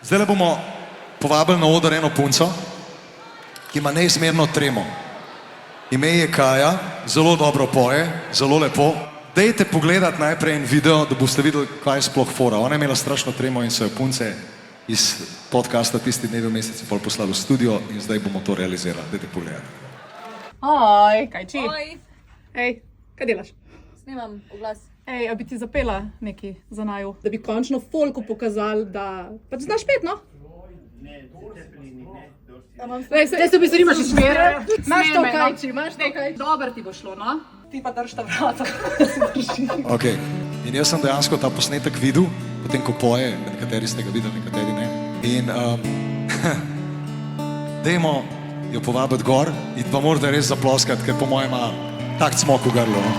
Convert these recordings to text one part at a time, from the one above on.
Zdaj bomo povabili na oder eno punco, ki ima neizmerno tremo. Ime je Kaja, zelo dobro poje, zelo lepo. Dajte pogledati najprej en video, da boste videli, kaj je sploh fora. Ona je imela strašno tremo in so jo punce iz podcasta Tisti dnevi v meseci pol poslali v studio in zdaj bomo to realizirali. Dajte pogledati. Oj, kaj či? Oj, Ej, kaj delaš? snemam oglas. Ej, a bi ti zapela nekaj za naju? Da bi končno folku pokazali, da pač znaš pet, no? Zdaj se v bistvu nimaš izmere. Imaš to kaj, či imaš to kaj. Dober ti bo šlo, no? Ti pa drž ta vrata. Ok, in jaz sem dejansko ta posnetek videl, potem ko poje, nekateri ste ga videli, nekateri ne. In dajmo jo povabiti gor in pa morate res zaploskati, ker po mojem ima tak cmok v grlu. No?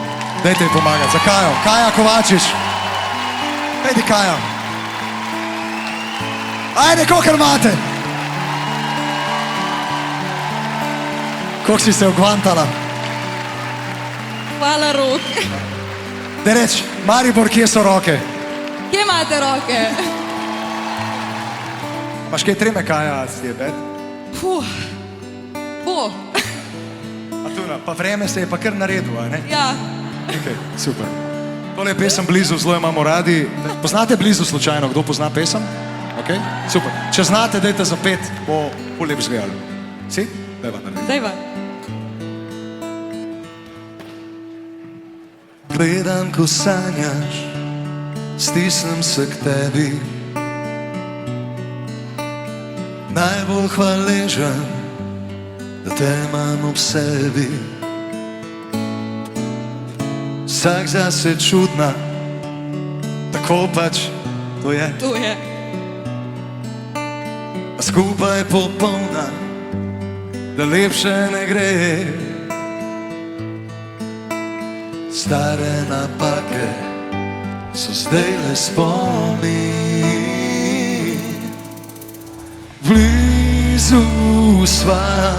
Dajte ji pomagati. Za Kajo. Kaja Kovačič. Ajde, Kaja. Ajde, kolikor imate. Koliko si se ogvantala? Hvala, Rok. Daj reč, Maribor, kje so roke? Kje imate roke? Imaš kaj treme, Kaja, si je bed? Bo. A tu, pa vreme se je pa kar naredilo, a ne? Ja. Ok, super. Tole je pesem Blizu, zelo jo imamo radi. Poznate Blizu slučajno? Kdo pozna pesem? Ok, super. Če znate, dajte za 5, bo lep zgledal. Si? Dajva narediti. Dajva. Gledam, ko sanjaš, stisnem se k tebi. Najbolj hvaležen, da te imam ob sebi. Vsak zase čudna, tako pač to je. Tu je. A skupaj popolna, da lepše ne gre. Stare napake so zdaj le spomin. Blizu sva,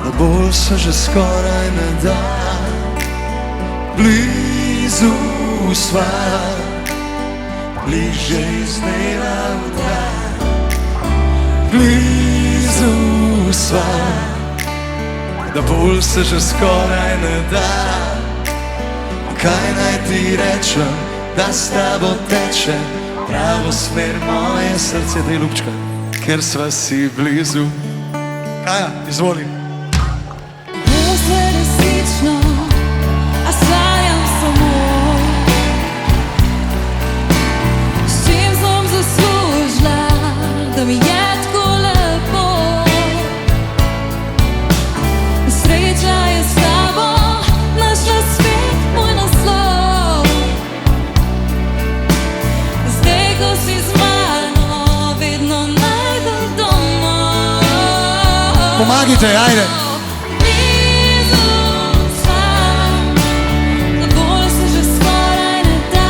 da bolj se že skoraj ne da. Blizu sva, bliže iz dneva v dan. Blizu sva, da bolj se že skoraj ne da. Kaj naj ti rečem, da s tabo teče pravo smer moje srce, daj lupčka, ker sva si blizu. Kaja, izvoli. Bilo se resnično, a sanjam samo. S čim sem zaslužila, da mi je tako lepo. Sreča je s tabo, našla svet moj naslov. Zdaj, ko si z mano, vedno najdem domov. Pomagajte, ajde. Blizu sva, da bolj se že skoraj ne da.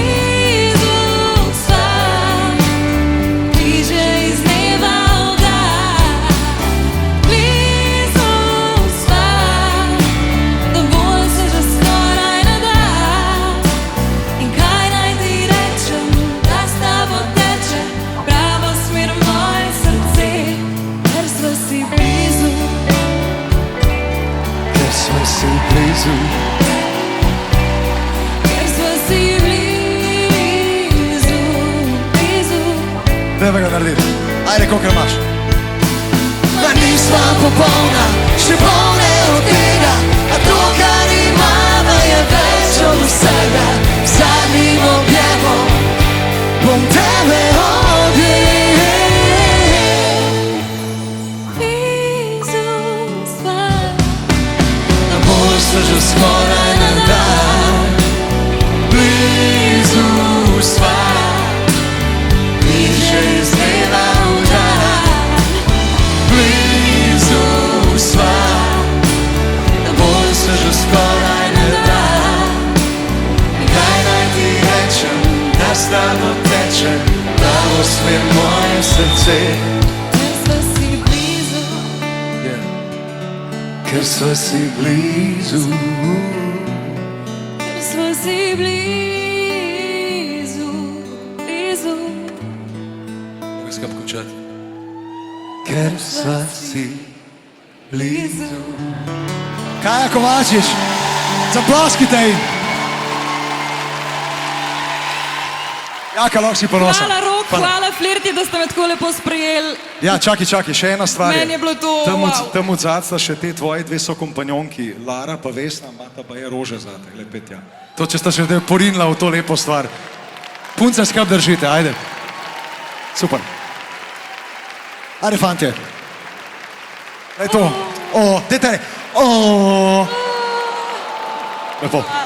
Blizu sva, bliže iz dneva v dan. Blizu sva, da bolj se že skoraj ne da. In kaj naj ti rečem, da s tabo teče pravo smer moje srce. Ker sva si blizu, Ker sva si blizu. ker sva si blizu, blizu. Dajva ga narediti. Ajde, koliko imaš. Ma nisva popolna, še polne od tega, a to, kar imava, je več od vsega. V zadnjim objemom bom tebe objel. Blizu sva, Da bolj se že skoraj ne da. Blizu sva, bliže iz dneva v dan. Blizu sva, da bolj se že skoraj ne da. In kaj naj ti rečem, da s tabo teče pravo smer moje srce. ker sva si blizu, Ker sva si blizu. ker sva si blizu, blizu. Dajmo ga skupaj končati. Ker sva si blizu. Kaja Kovačič, zaploskite jim. Jaka, lahko si ponosen. Hvala Rok, hvala Flirti, da ste me tako lepo sprejeli. Ja, čakaj, še ena stvar je. Meni je bilo to, wow. Tam od zadaj sta še te tvoji dve sokompanjonki, Lara pa Vesna, imata pa je rože zate, lepet ja. To, če sta še zdaj porinila v to lepo stvar. Punce skrb držite, ajde. Super. Ajde, fantje. Daj to. O, dajte. O. Lepo.